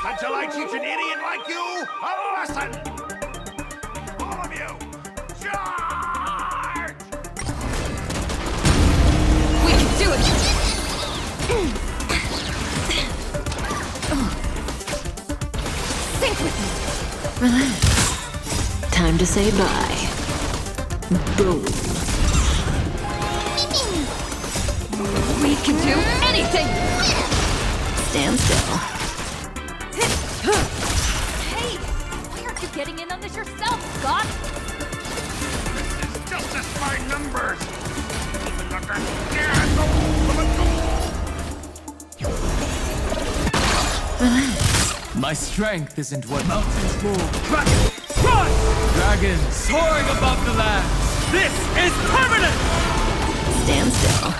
Until I teach an idiot like you a lesson! All of you, charge! We can do it! Sync with me! Relax. Time to say bye. Boom. We can do anything! Stand still. Hey! Why aren't you getting in on this yourself, Scott? This is justice by numbers! Even understand the rules of a duel! Relax. My strength isn't what mountains move. Dragon, run! Dragon soaring above the land. This is permanent! Stand still.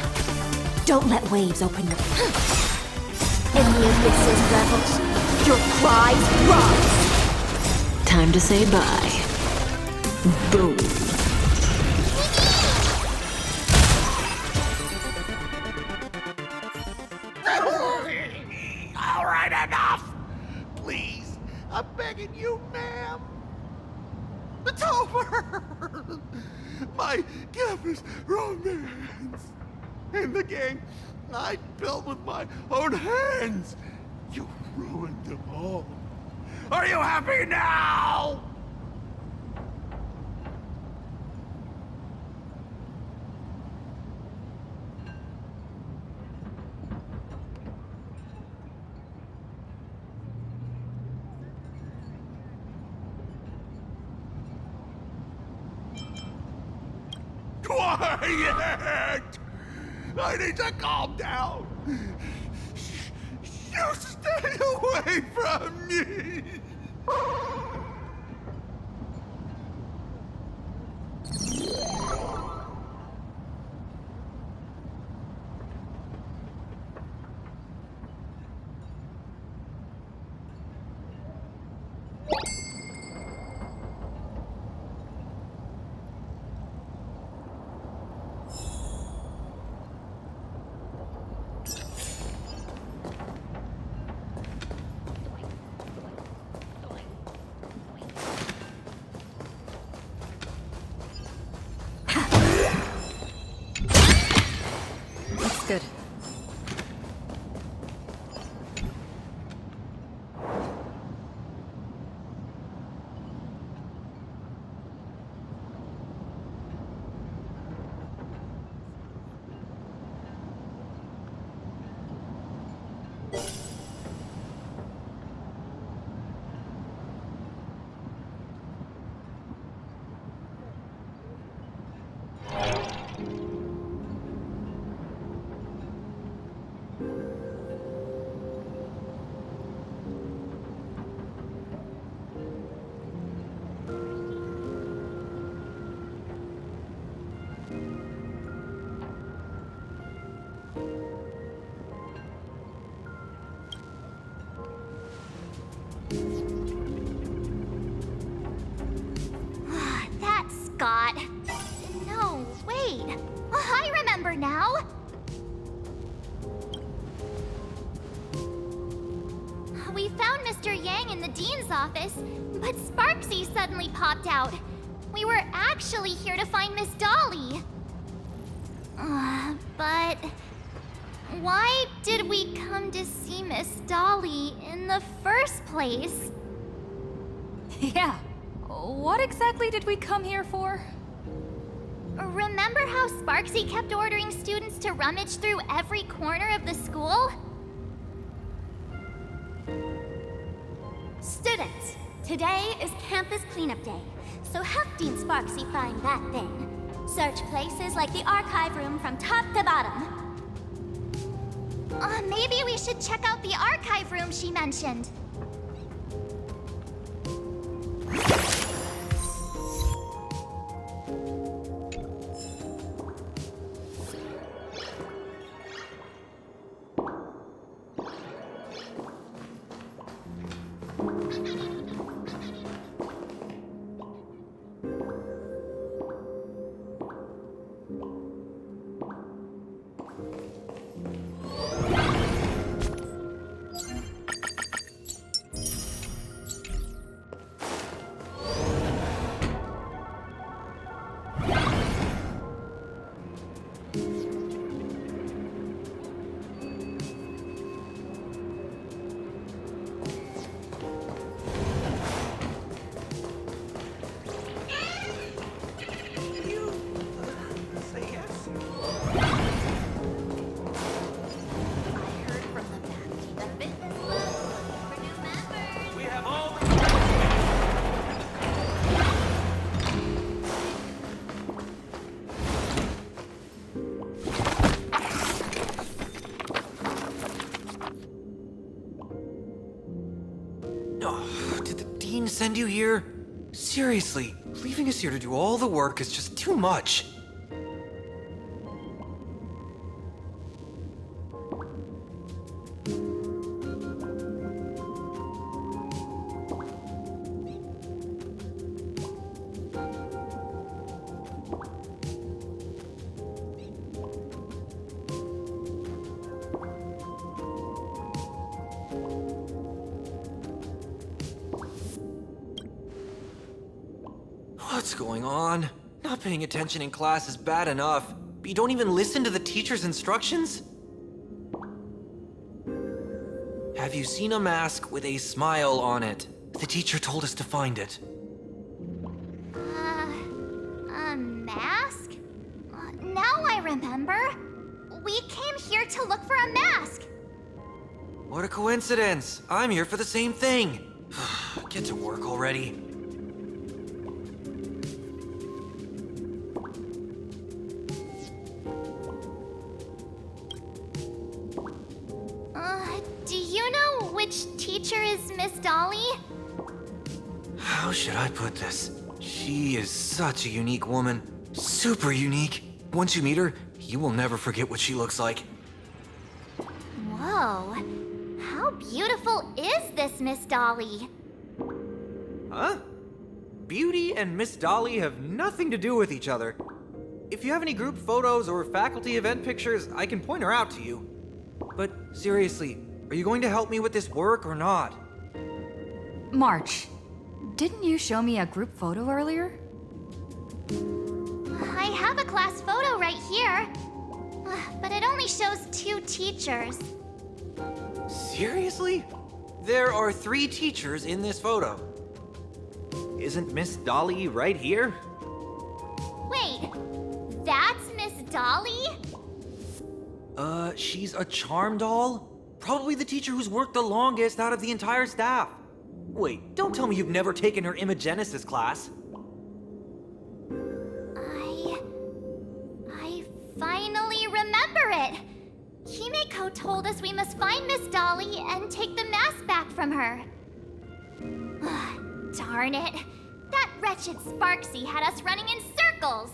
Don't let waves open your... In the abyss's revels, your cries rise! Time to say bye. Boom. All right, enough! Please, I'm begging you, ma'am. It's over! My campus romance! And the game I built with my own hands! You ruined them all. Are you happy now? Quiet! I need to calm down. You stay away from me. Looks good. That's Scott. No, wait. I remember now. We found Mr. Yang in the dean's office, but Sparksy suddenly popped out. We were actually here to find Miss Dolly. But why did we come to see Miss Dolly in the first place? Yeah. What exactly did we come here for? Remember how Sparksy kept ordering students to rummage through every corner of the school? Students, today is campus cleanup day, so help Dean Sparksy find that thing. Search places like the archive room from top to bottom. Maybe we should check out the archive room she mentioned. Oh, did the dean send you here? Seriously, leaving us here to do all the work is just too much. What's going on? Not paying attention in class is bad enough, but you don't even listen to the teacher's instructions? Have you seen a mask with a smile on it? The teacher told us to find it. A mask? Now I remember. We came here to look for a mask. What a coincidence! I'm here for the same thing! Get to work already. Do you know which teacher is Miss Dolly? How should I put this? She is such a unique woman. Super unique. Once you meet her, you will never forget what she looks like. Whoa. How beautiful is this Miss Dolly? Huh? Beauty and Miss Dolly have nothing to do with each other. If you have any group photos or faculty event pictures, I can point her out to you. But seriously, are you going to help me with this work or not? March, didn't you show me a group photo earlier? I have a class photo right here. But it only shows 2 teachers. Seriously? There are 3 teachers in this photo. Isn't Miss Dolly right here? Wait, that's Miss Dolly? She's a charm doll? Probably the teacher who's worked the longest out of the entire staff. Wait, don't tell me you've never taken her Imagenesis class. I finally remember it. Himeko told us we must find Miss Dolly and take the mask back from her. Darn it. That wretched Sparksy had us running in circles.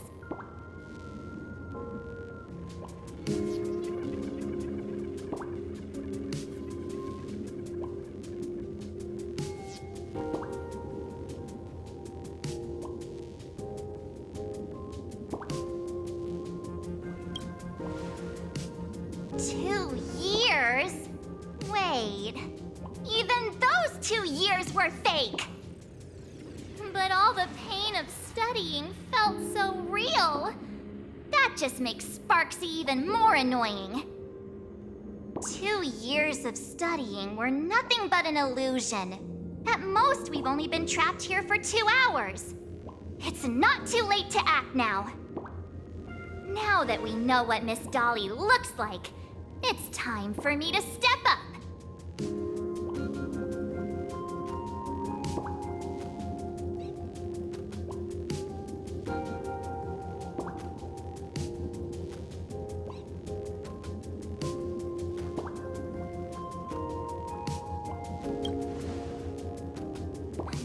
Wait, even those 2 years were fake! But all the pain of studying felt so real. That just makes Sparksy even more annoying. 2 years of studying were nothing but an illusion. At most, we've only been trapped here for 2 hours. It's not too late to act now. Now that we know what Miss Dolly looks like, it's time for me to step up.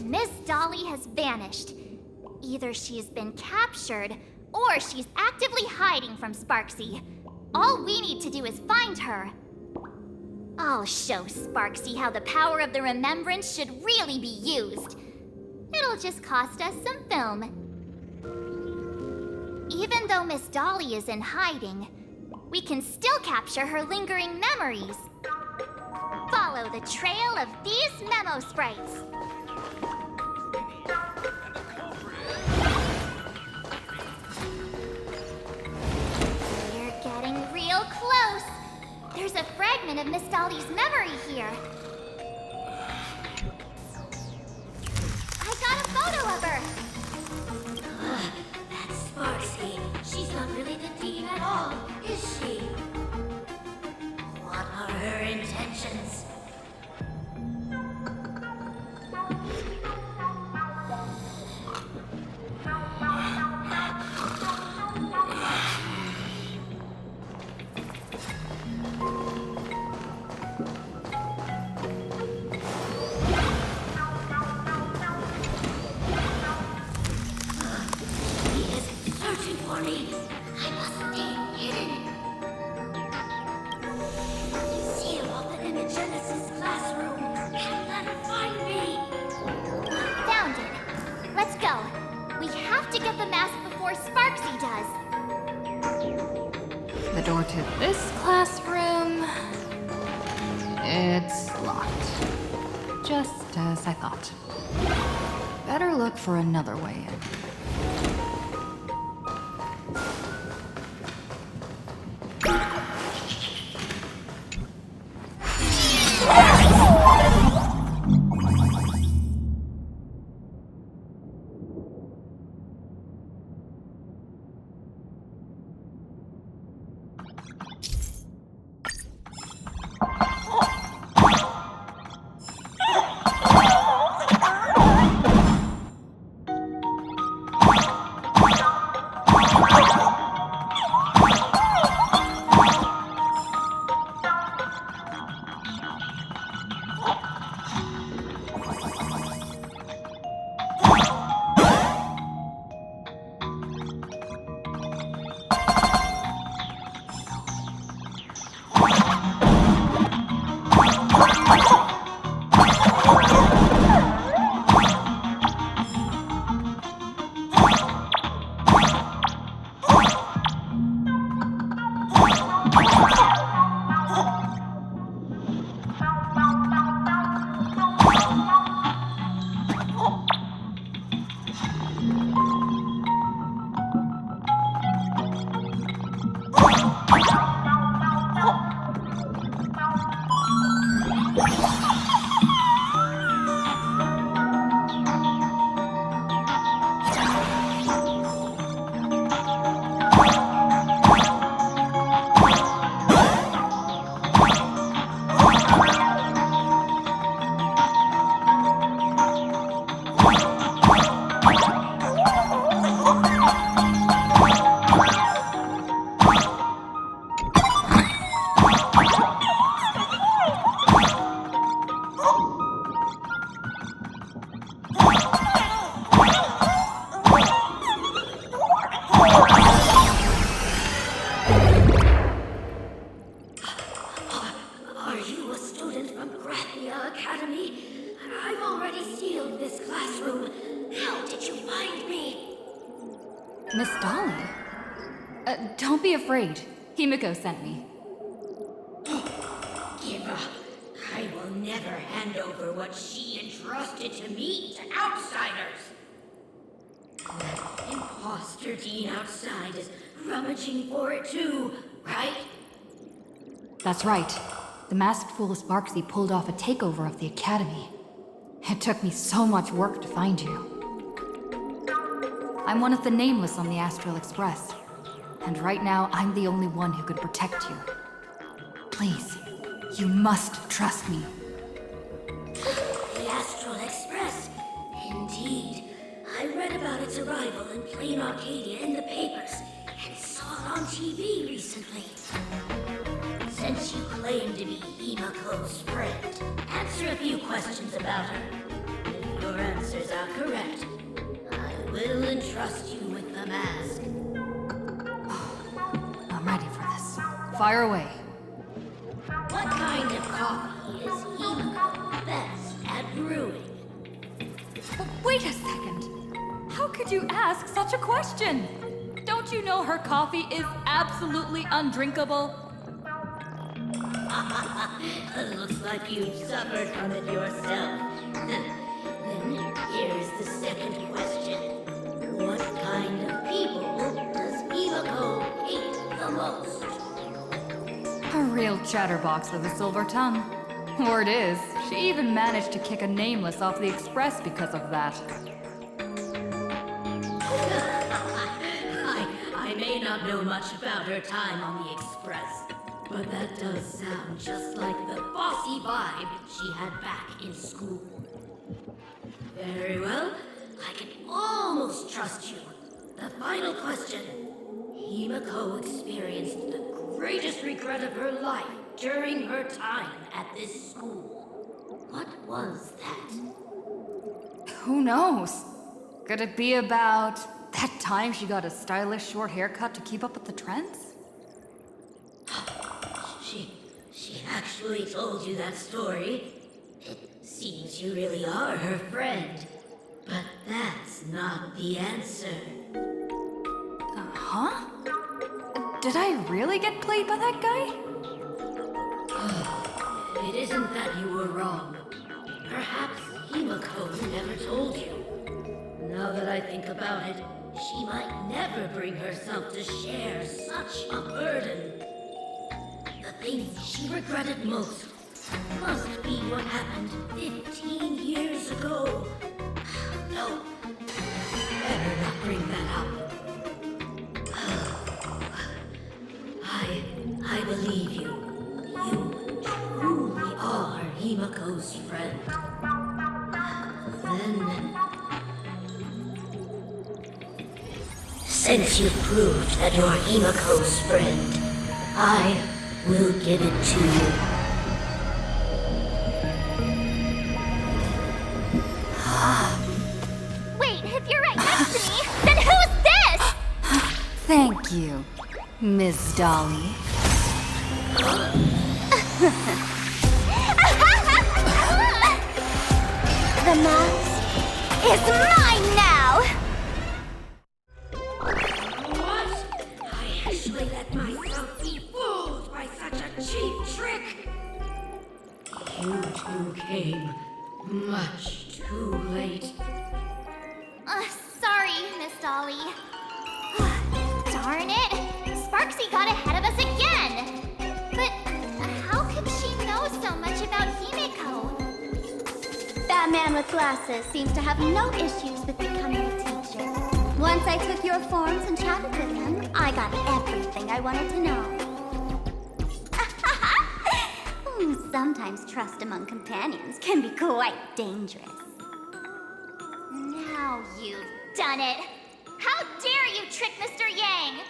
Miss Dolly has vanished. Either she's been captured, or she's actively hiding from Sparksy. All we need to do is find her. I'll show Sparksy how the power of the remembrance should really be used. It'll just cost us some film. Even though Miss Dolly is in hiding, we can still capture her lingering memories. Follow the trail of these memo sprites. We're getting real close. There's a fragment of Miss Dolly's memory here. I got a photo of her. That's Sparksy. She's not really the dean at all, is she? What are her intentions? does. The door to this classroom... It's locked. Just as I thought. Better look for another way in. Miss Dolly? Don't be afraid. Himiko sent me. Give up. I will never hand over what she entrusted to me to outsiders. That imposter Dean outside is rummaging for it too, right? That's right. The masked fool Sparksy pulled off a takeover of the Academy. It took me so much work to find you. I'm one of the nameless on the Astral Express. And right now, I'm the only one who could protect you. Please, you must trust me. The Astral Express? Indeed. I read about its arrival in Plain Arcadia in the papers, and saw it on TV recently. Since you claim to be Himiko's friend, answer a few questions about her. If your answers are correct, I will entrust you with the mask. I'm ready for this. Fire away. What kind of coffee is Himiko best at brewing? Wait a second. How could you ask such a question? Don't you know her coffee is absolutely undrinkable? Looks like you've suffered from it yourself. Then here's the second question. What kind of people does Himiko hate the most? A real chatterbox with a silver tongue. Word is, she even managed to kick a nameless off the Express because of that. I may not know much about her time on the Express, but that does sound just like the bossy vibe she had back in school. Very well, I can almost trust you. The final question. Himiko experienced the greatest regret of her life during her time at this school. What was that? Who knows? Could it be about that time she got a stylish short haircut to keep up with the trends? She actually told you that story. It seems you really are her friend. But that's not the answer. Huh? Did I really get played by that guy? It isn't that you were wrong. Perhaps Himiko never told you. Now that I think about it, she might never bring herself to share such a burden. The thing she regretted most must be what happened 15 years ago. No, better not bring that up. I believe you. You truly are Himiko's friend. Then, since you've proved that you're Himiko's friend, I will give it to you. Wait, if you're right next to me, then who's this? Thank you, Miss Dolly. The mask is mine now! What? I actually let myself be fooled by such a cheap trick? You two came much too late. Sorry, Miss Dolly. Darn it! Sparksy got ahead of us again! But how could she know so much about Himiko? That man with glasses seems to have no issues with becoming a teacher. Once I took your forms and chatted with him, I got everything I wanted to know. Sometimes trust among companions can be quite dangerous. Now you've done it! How dare you trick Mr. Yang!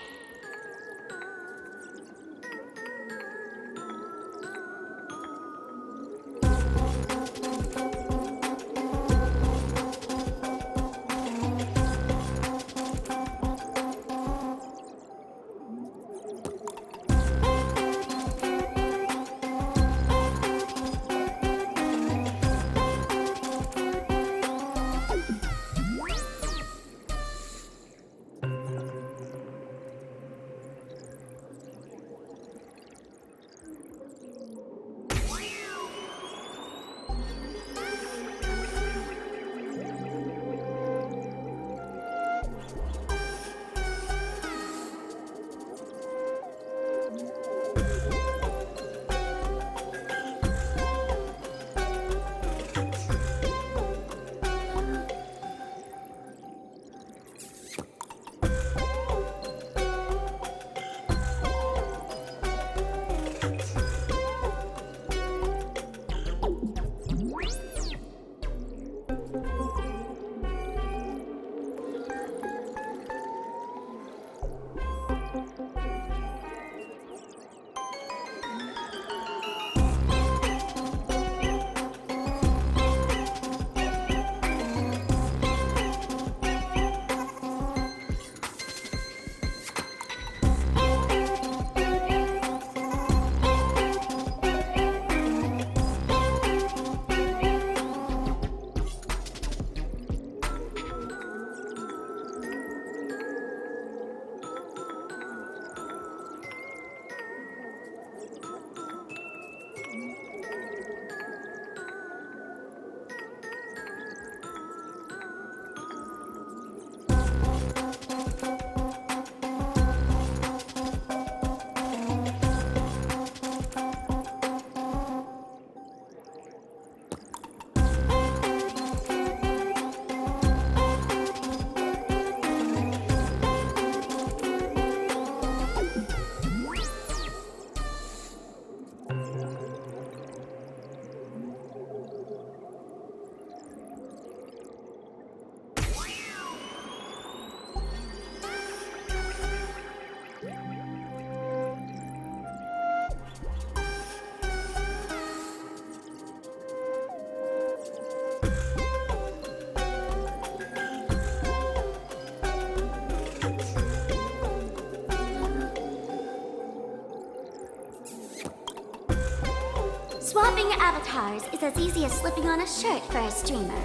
Swapping avatars is as easy as slipping on a shirt for a streamer.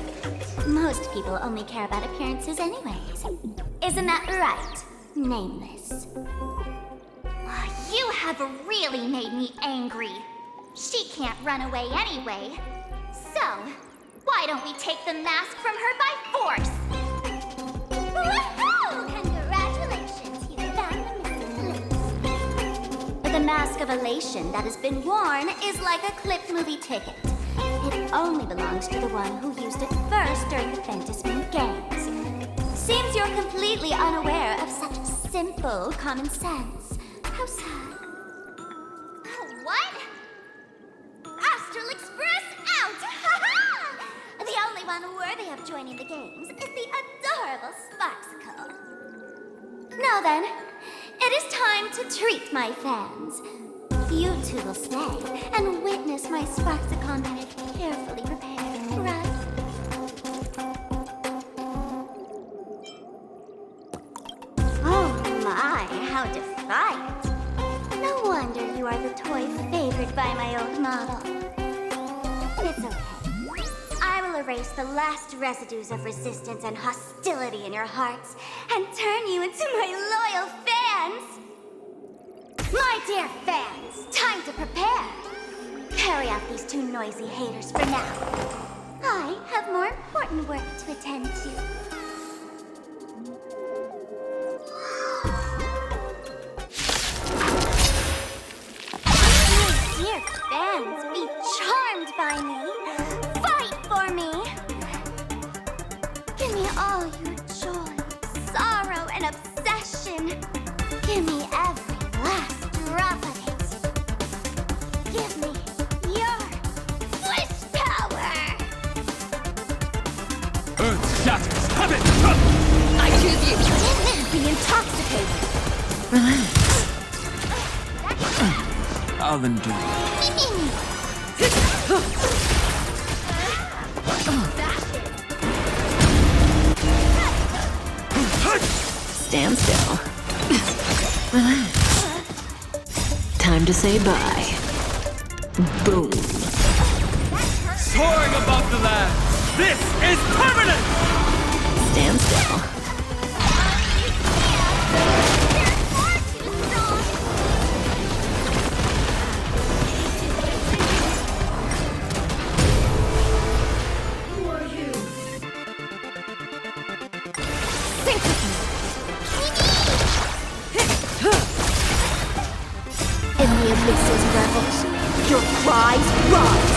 Most people only care about appearances anyways. Isn't that right? nameless. You have really made me angry. She can't run away anyway. So, why don't we take the mask from her by force? Woohoo! Congratulations, you found the missing links. But the mask of elation that has been worn is like a clipped movie ticket. It only belongs to the one who used it first during the Fantasmin Games. Seems you're completely unaware of such simple common sense. How sad. What? Astral Express out! The only one worthy of joining the games is the adorable Sparksicle. Now then, it is time to treat my fans. You two will stay and witness my Sparksicon that I've carefully prepared, right? Oh my, how defiant. No wonder you are the toy favored by my old model. It's okay. I will erase the last residues of resistance and hostility in your hearts and turn you into my loyal fans. My dear fans, time to prepare. Carry out these two noisy haters for now. I have more important work to attend to. Dear fans, be charmed by me. Fight for me. Give me all your joy, sorrow, and obsession. Give me every last drop of it. Give me your wish power. Earth shatters. Have it! I choose you. Don't be intoxicated. Relax. I'll endure. Stand still. Relax. Time to say bye. Boom. Soaring above the land. This is permanent! Stand still. In the abyss's revels, your cries rise.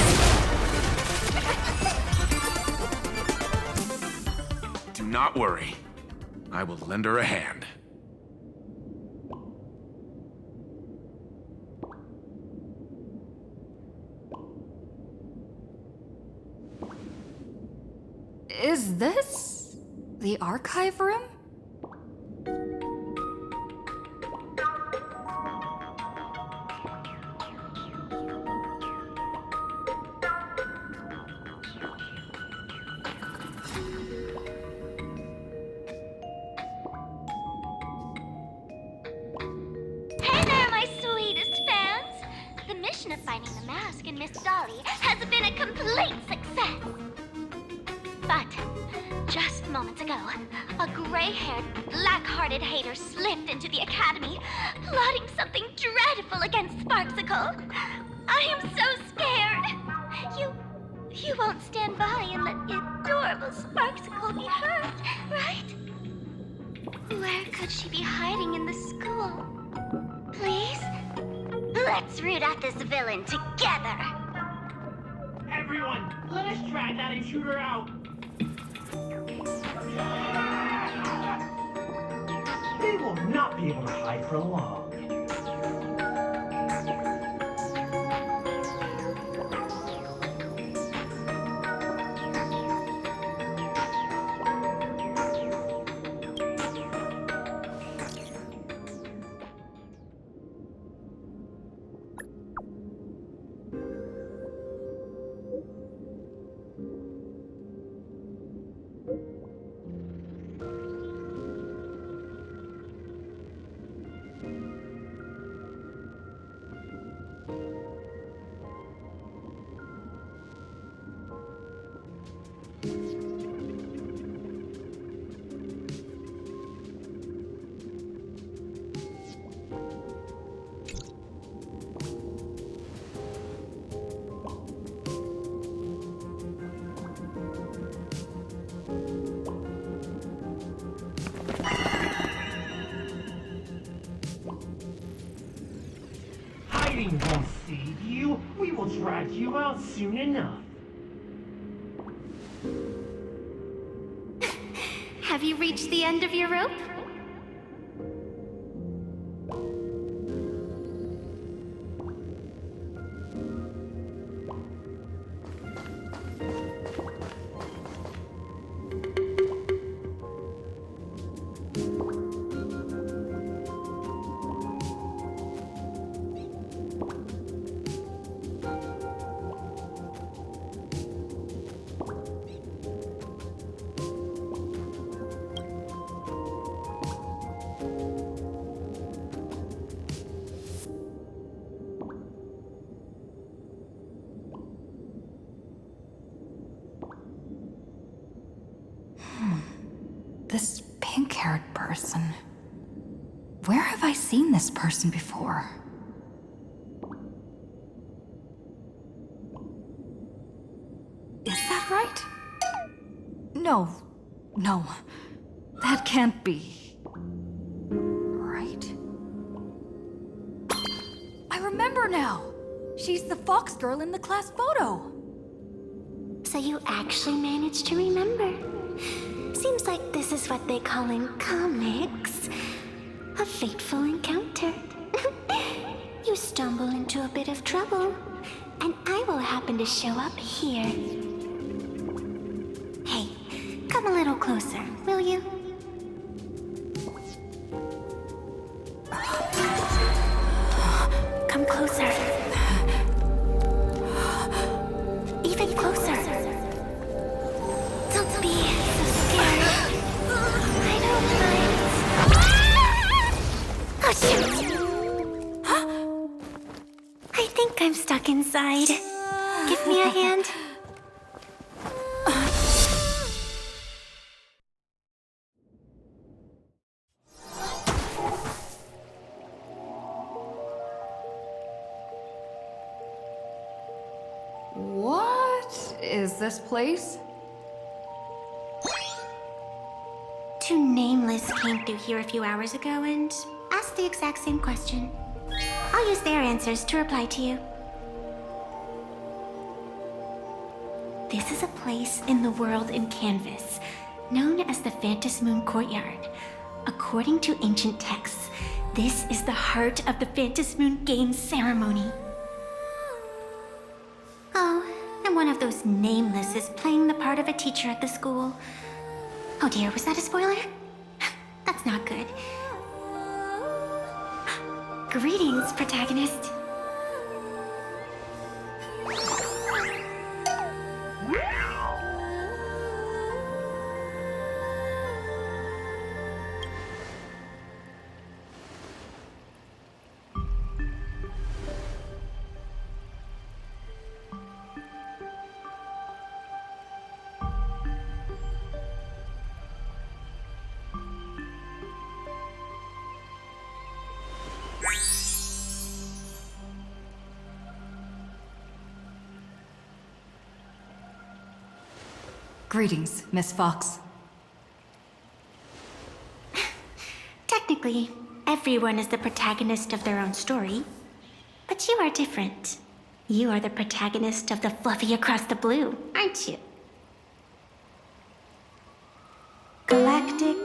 Do not worry. I will lend her a hand. Is this the archive room? Hey there, my sweetest fans! The mission of finding the mask and Miss Dolly has been a complete success. But just moments ago, a gray-haired, black-hearted hater slipped into the academy, plotting something dreadful against Sparksicle. I am so scared. You won't stand by and let the adorable Sparksicle be hurt, right? Where could she be hiding in the school? Please? Let's root out this villain together. Everyone, let us drag that intruder out. They will not be able to hide for long. soon enough. Have you reached the end of your rope? This pink-haired person. Where have I seen this person before? Is that right? No. No. That can't be. Right? I remember now! She's the fox girl in the class photo. So you actually managed to remember. Seems like this is what they call in comics a fateful encounter. You stumble into a bit of trouble, and I will happen to show up here. Hey, come a little closer, will you? Come closer. Even closer. Don't be so scared. I don't mind. Oh, shoot. I think I'm stuck inside. Give me a hand. What is this place? Two nameless came through here a few hours ago and asked the exact same question. I'll use their answers to reply to you. This is a place in the world in Canvas, known as the Phantasmoon Courtyard. According to ancient texts, this is the heart of the Phantasmoon Games ceremony. Oh, and one of those nameless is playing the part of a teacher at the school. Oh dear, was that a spoiler? That's not good. Greetings, protagonist. Greetings, Miss Fox. Technically, everyone is the protagonist of their own story. But you are different. You are the protagonist of the Fluffy Across the Blue, aren't you? Galactic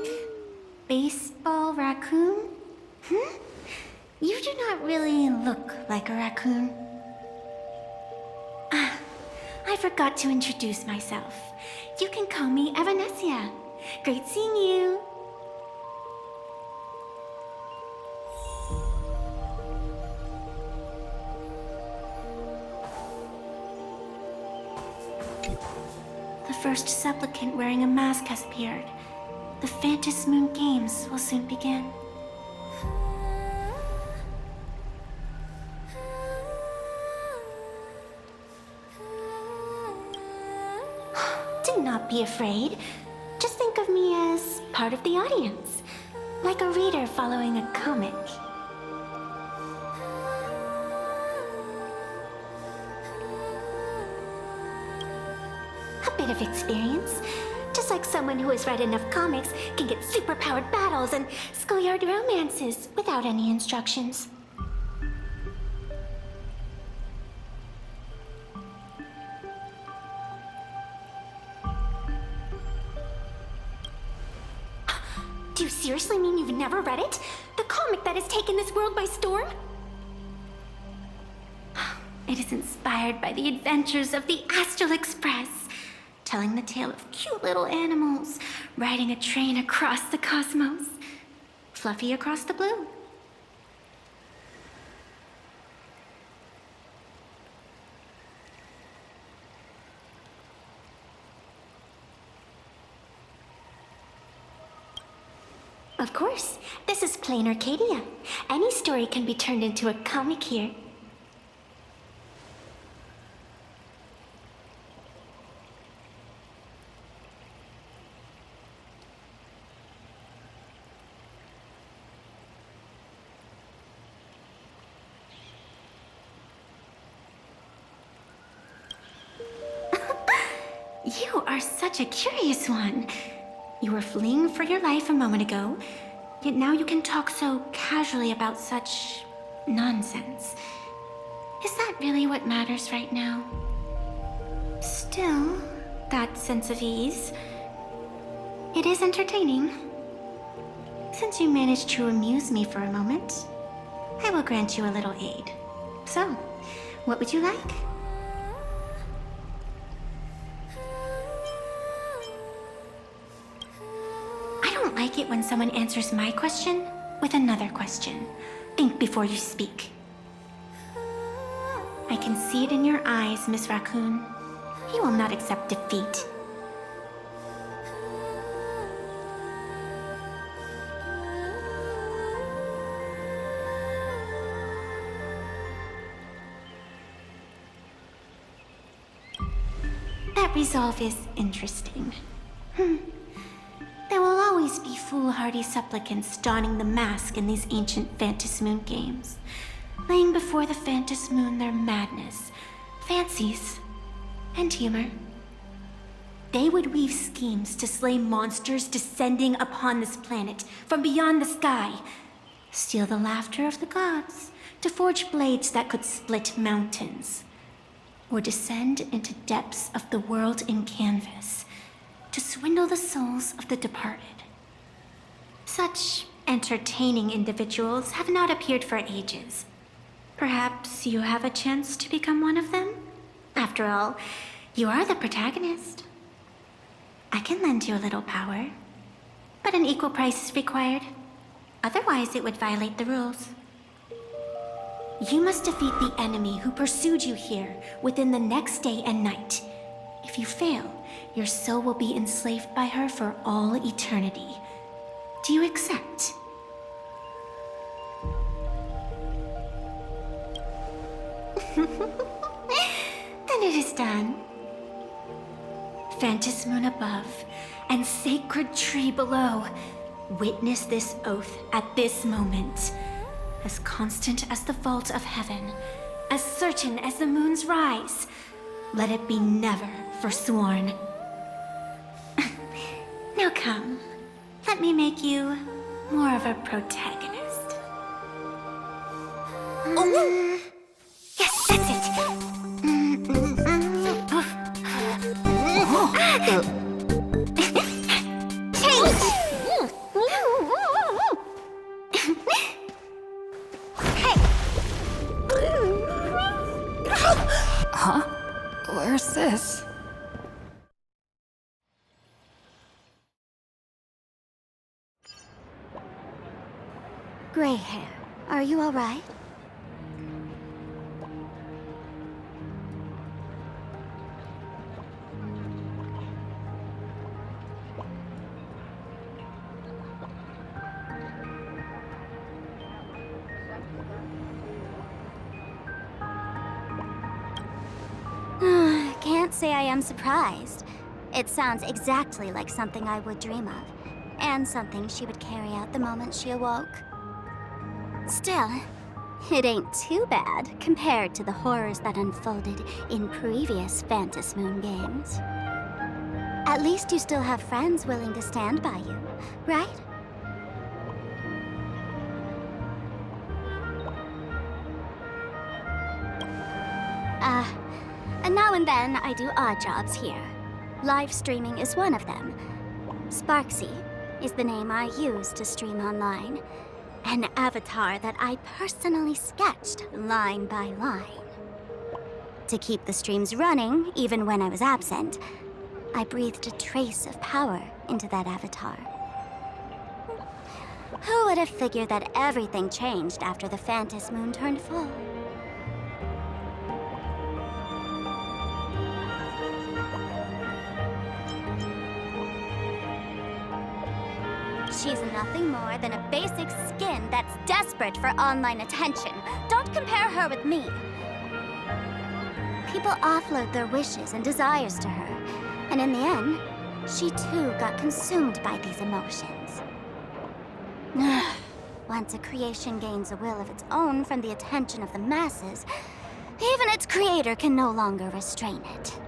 Baseball Raccoon? You do not really look like a raccoon. I forgot to introduce myself. You can call me Evanessia. Great seeing you. The first supplicant wearing a mask has appeared. The Phantasmoon Games will soon begin. Do not be afraid. Just think of me as part of the audience, like a reader following a comic. A bit of experience. Just like someone who has read enough comics can get superpowered battles and schoolyard romances without any instructions. Do you seriously mean you've never read it? The comic that has taken this world by storm? It is inspired by the adventures of the Astral Express, telling the tale of cute little animals riding a train across the cosmos. Fluffy across the blue. Of course, this is plain Arcadia. Any story can be turned into a comic here. You are such a curious one. You were fleeing for your life a moment ago, yet now you can talk so casually about such nonsense. Is that really what matters right now? Still, that sense of ease. It is entertaining. Since you managed to amuse me for a moment, I will grant you a little aid. So, what would you like? I don't like it when someone answers my question with another question. Think before you speak. I can see it in your eyes, Miss Raccoon. You will not accept defeat. That resolve is interesting. There will always be foolhardy supplicants donning the mask in these ancient Phantasmoon games, laying before the Phantasmoon their madness, fancies, and humor. They would weave schemes to slay monsters descending upon this planet from beyond the sky, steal the laughter of the gods to forge blades that could split mountains, or descend into depths of the world in canvas to swindle the souls of the departed. Such entertaining individuals have not appeared for ages. Perhaps you have a chance to become one of them? After all, you are the protagonist. I can lend you a little power, but an equal price is required. Otherwise, it would violate the rules. You must defeat the enemy who pursued you here within the next day and night. If you fail, your soul will be enslaved by her for all eternity. Do you accept? Then it is done. Phantasmoon above and sacred tree below, witness this oath at this moment. As constant as the vault of heaven, as certain as the moon's rise, let it be never forsworn. Now come, let me make you more of a protagonist. Yes, that's it. Change! Hey! Huh? Where's this? Gray hair, are you all right? Can't say I am surprised. It sounds exactly like something I would dream of, and something she would carry out the moment she awoke. Still, it ain't too bad compared to the horrors that unfolded in previous Phantasmoon games. At least you still have friends willing to stand by you, right? And now and then I do odd jobs here. Live streaming is one of them. Sparksy, is the name I use to stream online. An avatar that I personally sketched line by line. To keep the streams running, even when I was absent, I breathed a trace of power into that avatar. Who would have figured that everything changed after the Phantom Moon turned full? She's nothing more than a basic skin that's desperate for online attention. Don't compare her with me. People offload their wishes and desires to her, and in the end, she too got consumed by these emotions. Once a creation gains a will of its own from the attention of the masses, even its creator can no longer restrain it.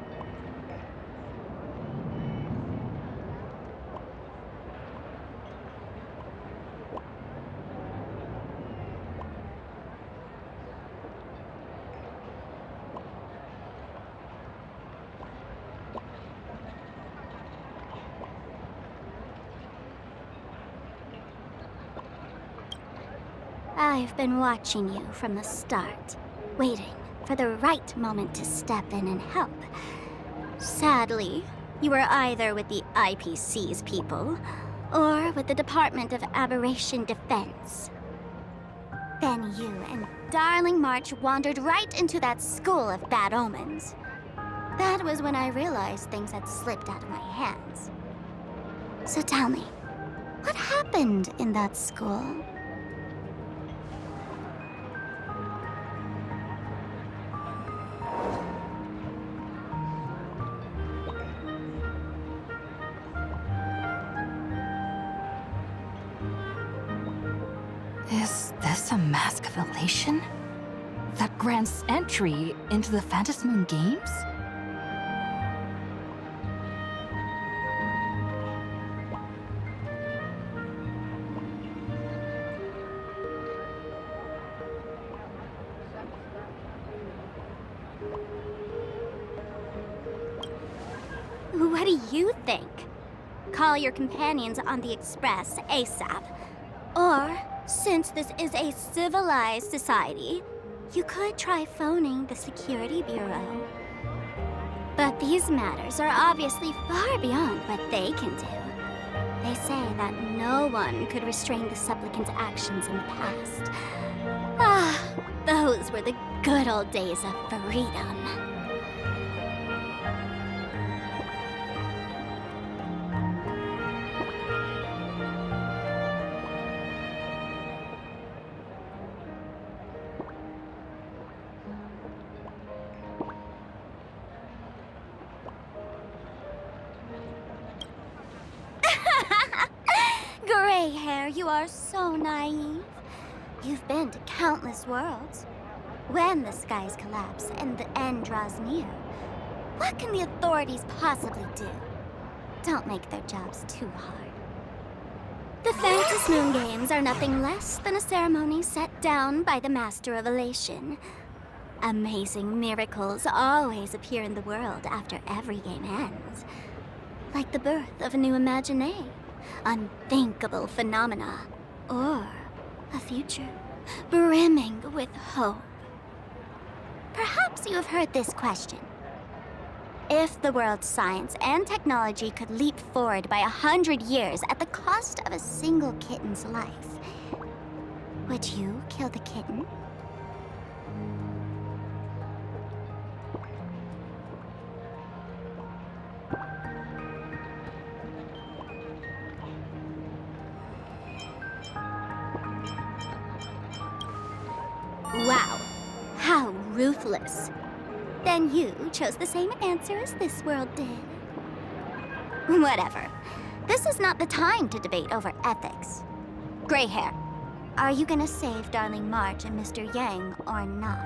I've been watching you from the start, waiting for the right moment to step in and help. Sadly, you were either with the IPC's people, or with the Department of Aberration Defense. Then you and Darling March wandered right into that school of bad omens. That was when I realized things had slipped out of my hands. So tell me, what happened in that school? Is this a mask of elation? That grants entry into the Phantom Moon Games? What do you think? Call your companions on the Express ASAP. Or, since this is a civilized society, you could try phoning the Security Bureau. But these matters are obviously far beyond what they can do. They say that no one could restrain the supplicant's actions in the past. Ah, those were the good old days of freedom. Gray hair, you are so naive. You've been to countless worlds. When the skies collapse and the end draws near, what can the authorities possibly do? Don't make their jobs too hard. The Phantom Moon Games are nothing less than a ceremony set down by the Master of Elation. Amazing miracles always appear in the world after every game ends. Like the birth of a new imagination, unthinkable phenomena, or a future brimming with hope. Perhaps you have heard this question. If the world's science and technology could leap forward by 100 years at the cost of a single kitten's life, would you kill the kitten? Wow, how ruthless. Then you chose the same answer as this world did. Whatever. This is not the time to debate over ethics. Gray hair, are you gonna save Darling March and Mr. Yang or not?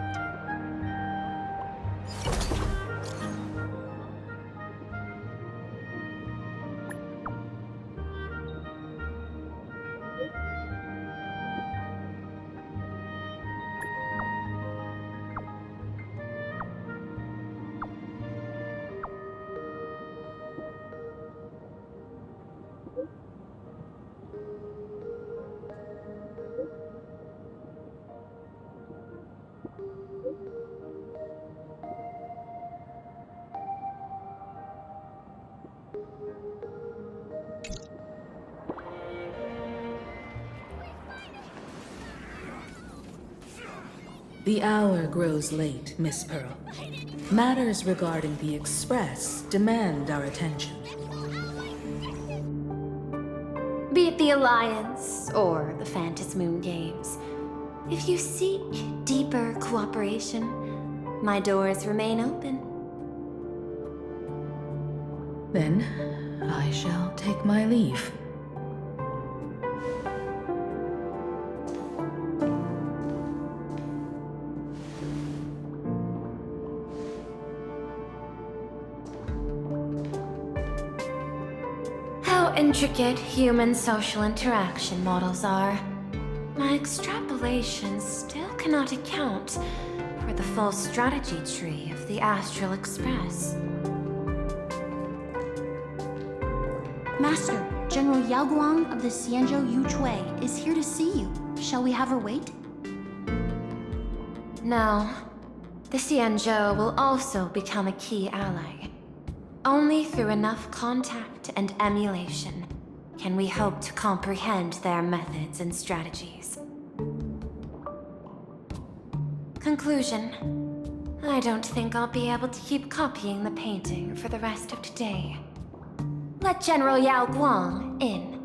The hour grows late, Miss Pearl. Matters regarding the Express demand our attention. Be it the Alliance or the Phantasmoon Games, if you seek deeper cooperation, my doors remain open. Then, I shall take my leave. How intricate human social interaction models are. My extrapolations still cannot account for the full strategy tree of the Astral Express. Master, General Yao Guang of the Xianzhou Yuchui is here to see you. Shall we have her wait? No. The Xianzhou will also become a key ally. Only through enough contact and emulation can we hope to comprehend their methods and strategies. Conclusion. I don't think I'll be able to keep copying the painting for the rest of today. Let General Yao Guang in.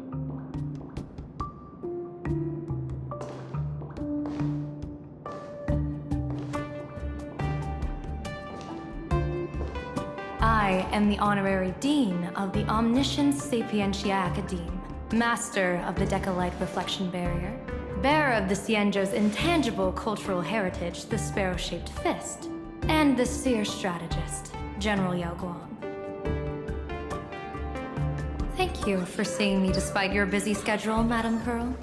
I am the Honorary Dean of the Omniscience Sapientia Academe, Master of the Decalite Reflection Barrier, bearer of the Xianzhou's intangible cultural heritage, the Sparrow-Shaped Fist, and the Seer Strategist, General Yao Guang. Thank you for seeing me despite your busy schedule, Madam Pearl.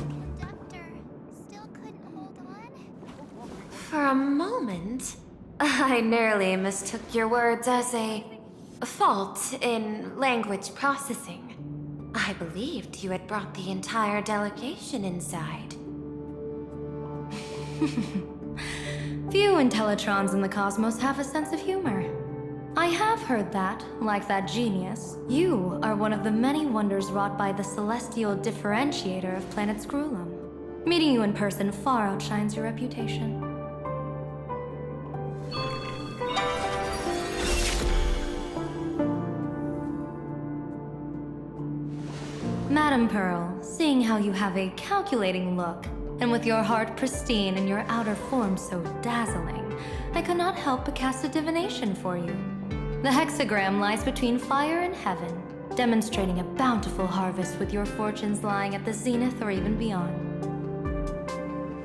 For a moment, I nearly mistook your words as a fault in language processing. I believed you had brought the entire delegation inside. Few Intellitrons in the cosmos have a sense of humor. I have heard that, like that genius, you are one of the many wonders wrought by the celestial differentiator of planet Scrulum. Meeting you in person far outshines your reputation. Madam Pearl, seeing how you have a calculating look, and with your heart pristine and your outer form so dazzling, I could not help but cast a divination for you. The hexagram lies between fire and heaven, demonstrating a bountiful harvest with your fortunes lying at the zenith or even beyond.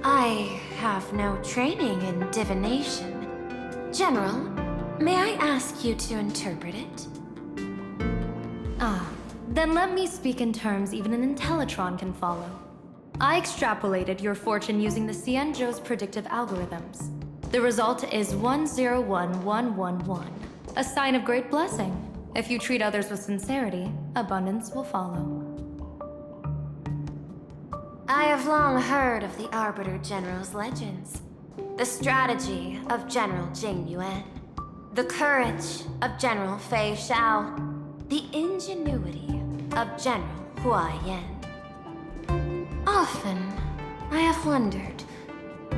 I have no training in divination. General, may I ask you to interpret it? Ah, then let me speak in terms even an Intellitron can follow. I extrapolated your fortune using the Xianzhou's predictive algorithms. The result is 101111, a sign of great blessing. If you treat others with sincerity, abundance will follow. I have long heard of the Arbiter General's legends. The strategy of General Jing Yuan. The courage of General Fei Xiao. The ingenuity of General Hua Yan. Often, I have wondered,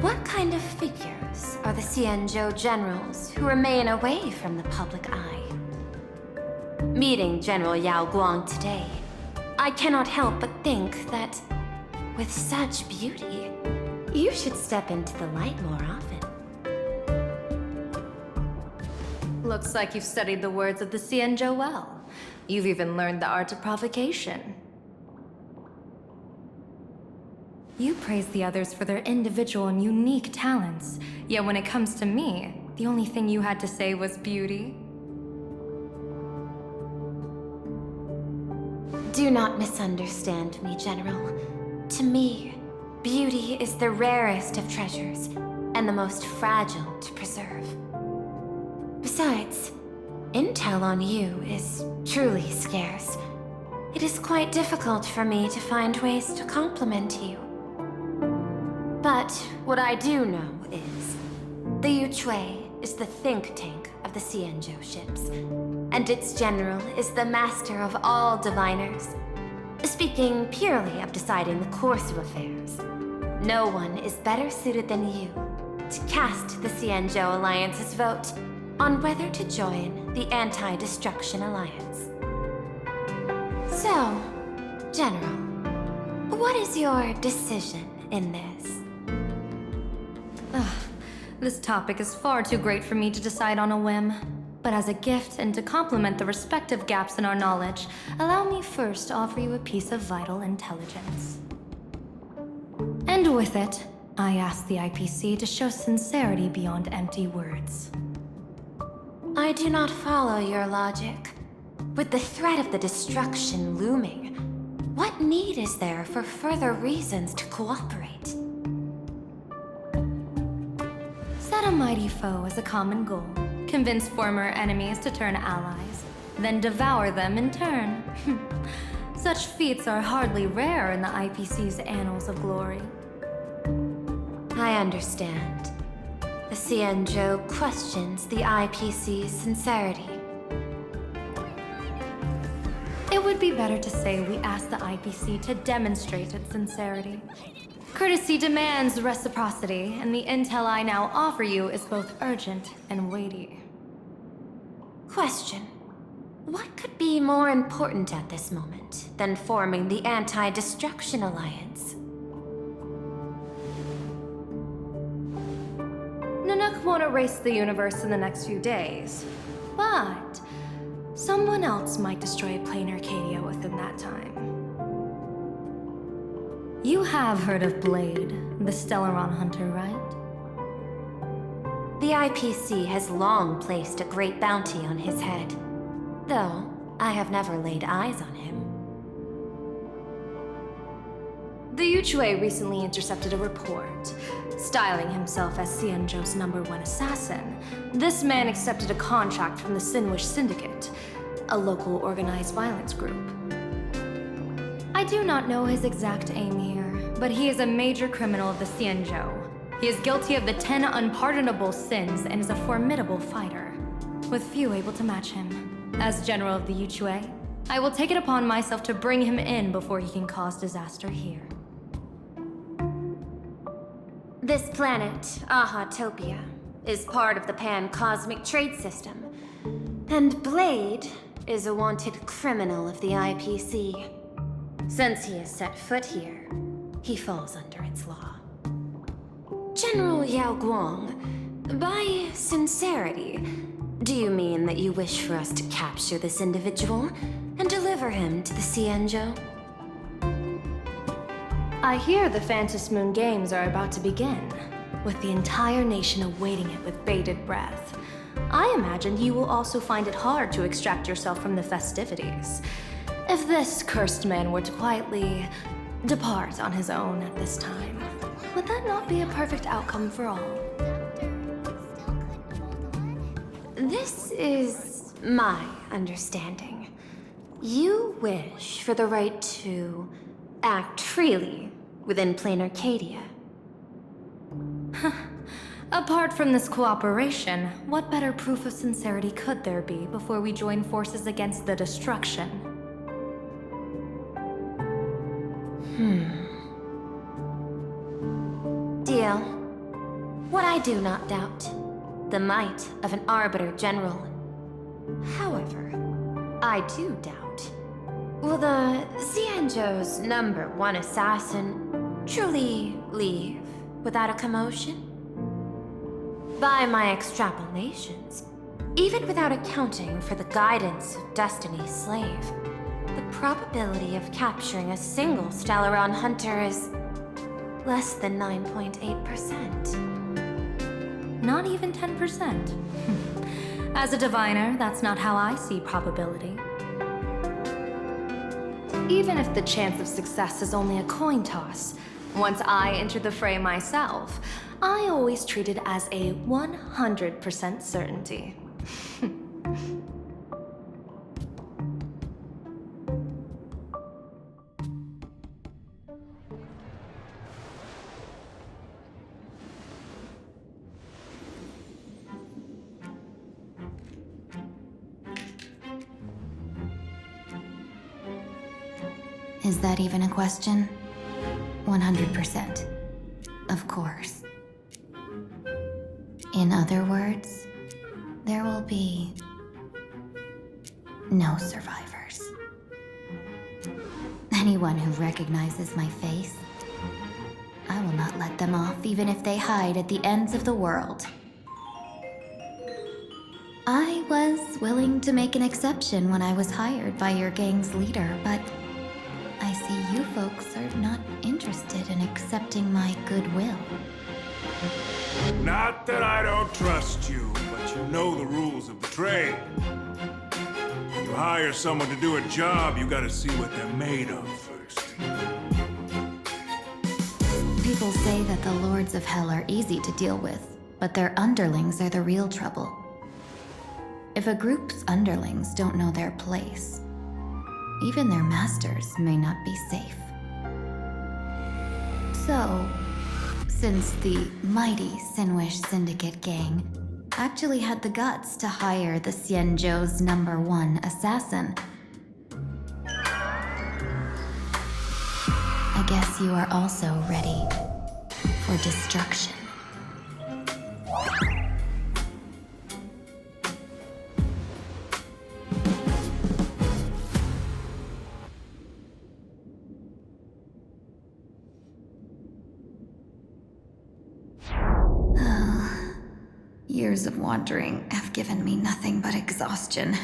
what kind of figures are the Xianzhou generals who remain away from the public eye? Meeting General Yao Guang today, I cannot help but think that, with such beauty, you should step into the light more often. Looks like you've studied the words of the Xianzhou well. You've even learned the art of provocation. You praise the others for their individual and unique talents, yet when it comes to me, the only thing you had to say was beauty. Do not misunderstand me, General. To me, beauty is the rarest of treasures, and the most fragile to preserve. Besides, intel on you is truly scarce. It is quite difficult for me to find ways to compliment you. But what I do know is, the Yuchui is the think tank of the Xianzhou ships, and its general is the master of all diviners. Speaking purely of deciding the course of affairs, no one is better suited than you to cast the Xianzhou Alliance's vote on whether to join the Anti-Destruction Alliance. So, General, what is your decision in this? This topic is far too great for me to decide on a whim. But as a gift and to complement the respective gaps in our knowledge, allow me first to offer you a piece of vital intelligence. And with it, I ask the IPC to show sincerity beyond empty words. I do not follow your logic. With the threat of the destruction looming, what need is there for further reasons to cooperate? Set a mighty foe as a common goal. Convince former enemies to turn allies, then devour them in turn. Such feats are hardly rare in the IPC's annals of glory. I understand. The Xianzhou questions the IPC's sincerity. It would be better to say we ask the IPC to demonstrate its sincerity. Courtesy demands reciprocity, and the intel I now offer you is both urgent and weighty. Question. What could be more important at this moment than forming the Anti-Destruction Alliance? Nanook won't erase the universe in the next few days, but someone else might destroy plain Arcadia within that time. You have heard of Blade, the Stellaron hunter, right? The IPC has long placed a great bounty on his head, though I have never laid eyes on him. The Yuchue recently intercepted a report. Styling himself as Xianzhou's #1 assassin, this man accepted a contract from the Sinwish Syndicate, a local organized violence group. I do not know his exact aim here, but he is a major criminal of the Xianzhou. He is guilty of the 10 unpardonable sins and is a formidable fighter, with few able to match him. As general of the Yuchue, I will take it upon myself to bring him in before he can cause disaster here. This planet, Ahatopia, is part of the pan-cosmic trade system, and Blade is a wanted criminal of the IPC. Since he has set foot here, he falls under its law. General Yao Guang, by sincerity, do you mean that you wish for us to capture this individual and deliver him to the Xianzhou? I hear the Phantom Moon Games are about to begin, with the entire nation awaiting it with bated breath. I imagine you will also find it hard to extract yourself from the festivities. If this cursed man were to quietly depart on his own at this time, would that not be a perfect outcome for all? This is my understanding. You wish for the right to act freely within plain Arcadia. Apart from this cooperation, what better proof of sincerity could there be before we join forces against the destruction? Deal. What I do not doubt, the might of an Arbiter General. However, I do doubt, will the Xianzhou's #1 assassin truly leave without a commotion? By my extrapolations, even without accounting for the guidance of Destiny's slave, the probability of capturing a single Stellaron hunter is less than 9.8%. Not even 10%. As a diviner, that's not how I see probability. Even if the chance of success is only a coin toss, once I enter the fray myself, I always treat it as a 100% certainty. Is that even a question? 100%. Of course. In other words, there will be no survivors. Anyone who recognizes my face, I will not let them off even if they hide at the ends of the world. I was willing to make an exception when I was hired by your gang's leader, but I see you folks are not interested in accepting my goodwill. Not that I don't trust you, but you know the rules of the trade. You hire someone to do a job, you gotta see what they're made of first. People say that the Lords of Hell are easy to deal with, but their underlings are the real trouble. If a group's underlings don't know their place, even their masters may not be safe. So, since the mighty Sinwish Syndicate gang actually had the guts to hire the Xianzhou's #1 assassin, I guess you are also ready for destruction. Years of wandering have given me nothing but exhaustion,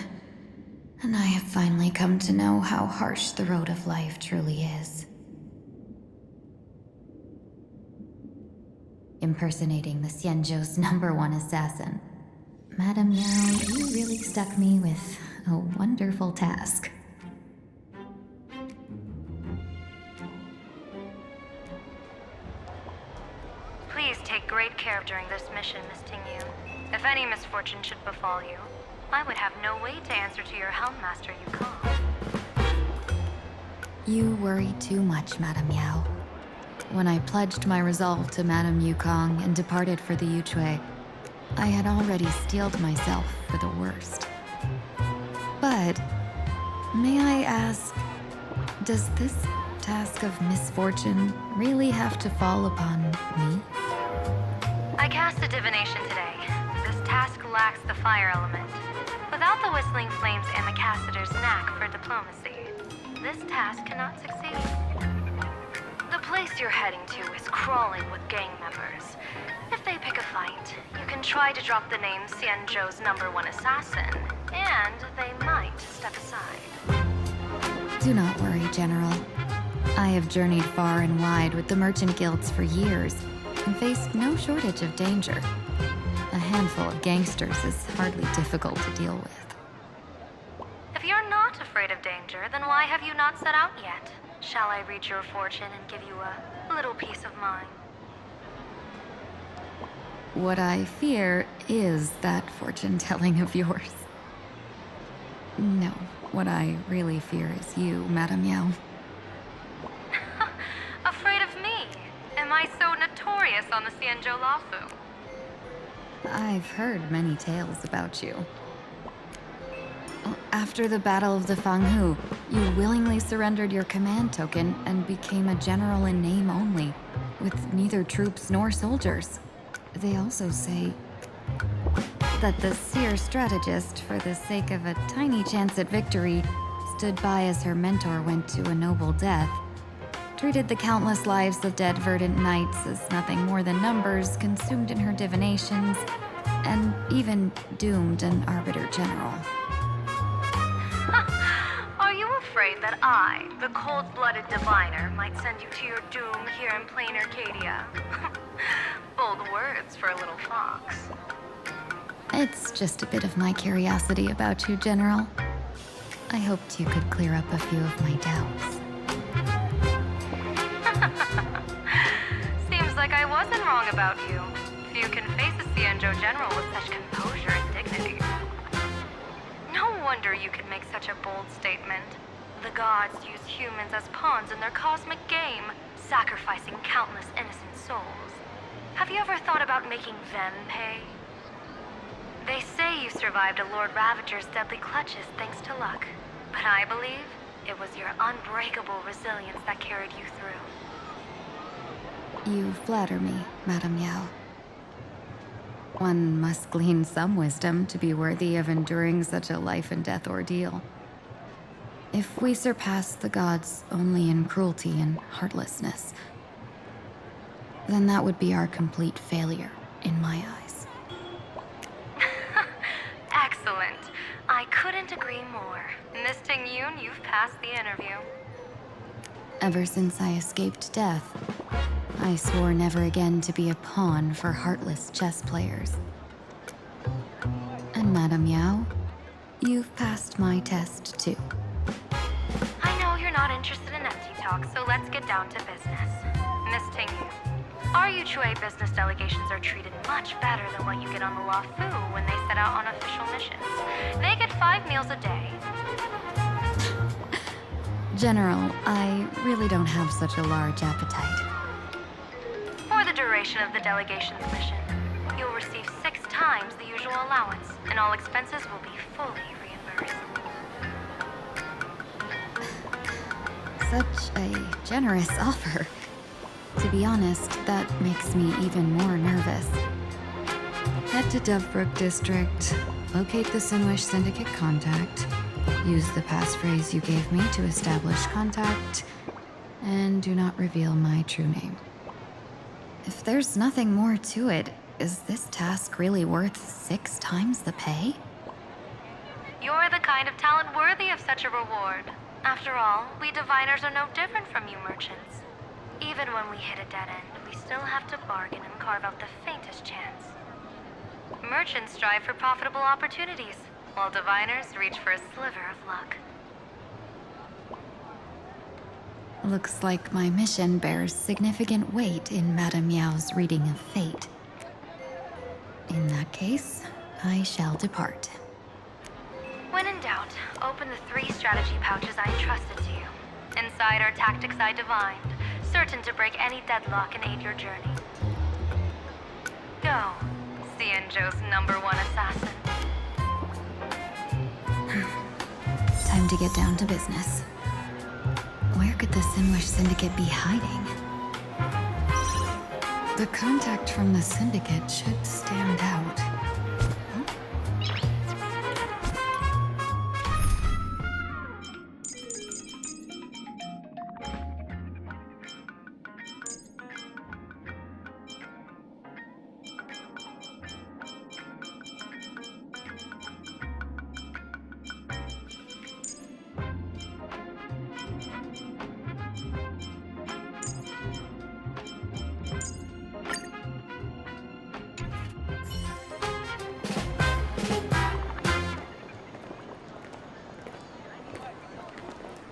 and I have finally come to know how harsh the road of life truly is. Impersonating the Xianzhou's #1 assassin. Madam Yao, you really stuck me with a wonderful task. Please take great care during this mission, Miss Tingyu. If any misfortune should befall you, I would have no way to answer to your Helmmaster Yukong. You worry too much, Madam Yao. When I pledged my resolve to Madame Yukong and departed for the Yuchui, I had already steeled myself for the worst. But, may I ask, does this task of misfortune really have to fall upon me? I cast a divination today. This task lacks the fire element. Without the whistling flames and the caster's knack for diplomacy, this task cannot succeed. The place you're heading to is crawling with gang members. If they pick a fight, you can try to drop the name Xianzhou's #1 assassin, and they might step aside. Do not worry, General. I have journeyed far and wide with the merchant guilds for years and faced no shortage of danger. A handful of gangsters is hardly difficult to deal with. If you're not afraid of danger, then why have you not set out yet? Shall I read your fortune and give you a little peace of mind? What I fear is that fortune-telling of yours. No, what I really fear is you, Madame Yao. Afraid of me? Am I so notorious on the Xianzhou Lafu? I've heard many tales about you. After the Battle of the Fanghu, you willingly surrendered your command token and became a general in name only, with neither troops nor soldiers. They also say that the seer strategist, for the sake of a tiny chance at victory, stood by as her mentor went to a noble death, treated the countless lives of dead verdant knights as nothing more than numbers consumed in her divinations, and even doomed an arbiter general. Are you afraid that I, the cold-blooded diviner, might send you to your doom here in plain Arcadia? Bold words for a little fox. It's just a bit of my curiosity about you, General. I hoped you could clear up a few of my doubts. Seems like I wasn't wrong about you. Few can face a Xianzhou general with such composure and dignity. No wonder you could make such a bold statement. The gods use humans as pawns in their cosmic game, sacrificing countless innocent souls. Have you ever thought about making them pay? They say you survived a Lord Ravager's deadly clutches thanks to luck, but I believe it was your unbreakable resilience that carried you through. You flatter me, Madame Yao. One must glean some wisdom to be worthy of enduring such a life and death ordeal. If we surpass the gods only in cruelty and heartlessness, then that would be our complete failure in my eyes. Excellent. I couldn't agree more. Miss Ting-Yoon, you've passed the interview. Ever since I escaped death, I swore never again to be a pawn for heartless chess players. And Madame Yao, you've passed my test too. I know you're not interested in empty talk, so let's get down to business. Miss Ting-Yoon, our Yuchue business delegations are treated much better than what you get on the La Fu when they set out on official missions. They get 5 meals a day. General, I really don't have such a large appetite. For the duration of the delegation's mission, you'll receive 6 times the usual allowance, and all expenses will be fully reimbursed. Such a generous offer. To be honest, that makes me even more nervous. Head to Dovebrook District, locate the Sinwish Syndicate contact, use the passphrase you gave me to establish contact, and do not reveal my true name. If there's nothing more to it, is this task really worth 6 times the pay? You're the kind of talent worthy of such a reward. After all, we diviners are no different from you merchants. Even when we hit a dead end, we still have to bargain and carve out the faintest chance. Merchants strive for profitable opportunities, while diviners reach for a sliver of luck. Looks like my mission bears significant weight in Madame Yao's reading of fate. In that case, I shall depart. When in doubt, open the 3 strategy pouches I entrusted to you. Inside are tactics I divined, certain to break any deadlock and aid your journey. Go, Xianzhou's #1 assassin. Time to get down to business. Where could the Sinwish Syndicate be hiding? The contact from the Syndicate should stand out.